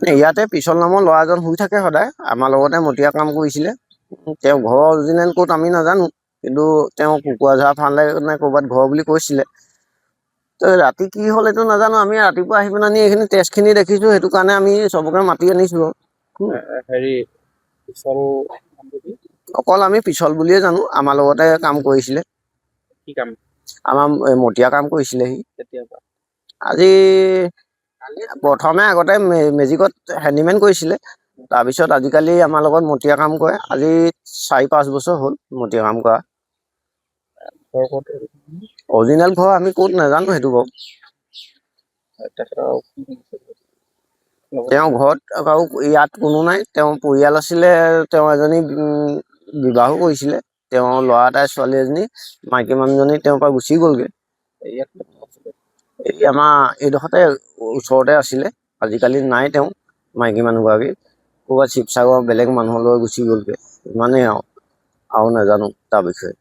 ইয়াতে পিছল নামৰ ল'ৰা এজন শুই থাকে সদায়, আমাৰ লগতে মতীয়া কাম কৰিছিলে। তেওঁ ঘৰৰ অৰিজিনেল ক'ত আমি নাজানো, কিন্তু তেওঁ কুকুৰাঝাৰ ফালে নে ক'ৰবাত ঘৰ বুলি কৈছিলে। তো ৰাতি কি হ'ল এইটো নাজানো, আমি ৰাতিপুৱা আহি পিনে এইখিনি তেজখিনি দেখিছোঁ, সেইটো কাৰণে আমি চবকে মাতি আনিছোঁ। হেৰি পিছল অকল আমি পিছল বুলিয়ে জানো, আমাৰ লগতে কাম কৰিছিলে। কি কাম? আমাৰ মতীয়া কাম কৰিছিলে সি। কেতিয়াবা আজি প্ৰথমে আগতে মেজিকত হেণ্ডিমেন কৰিছিলে, তাৰপিছত আজিকালি আমাৰ লগত মতীয়া কাম কৰে। আজি 4-5 বছৰ হ'ল মতীয়া কাম কৰা। অৰিজিনেল ঘৰ আমি ক'ত নাজানো সেইটো বাৰু। তেওঁ ঘৰত আৰু ইয়াত কোনো নাই, তেওঁ পৰিয়াল আছিলে, তেওঁ এজনী বিবাহো কৰিছিলে, তেওঁ ল'ৰা এটাই ছোৱালী এজনী, মাইকী মানুহজনী তেওঁৰ পৰা গুচি গ'লগে। এই আমাৰ এইডোখৰতে ওচৰতে আছিলে, আজিকালি নাই তেওঁ মাইকী মানুহগৰাকী, ক'ৰবাত শিৱসাগৰ বেলেগ মানুহলৈ গুচি গ'লগে, ইমানেই আৰু নাজানো তাৰ বিষয়ে।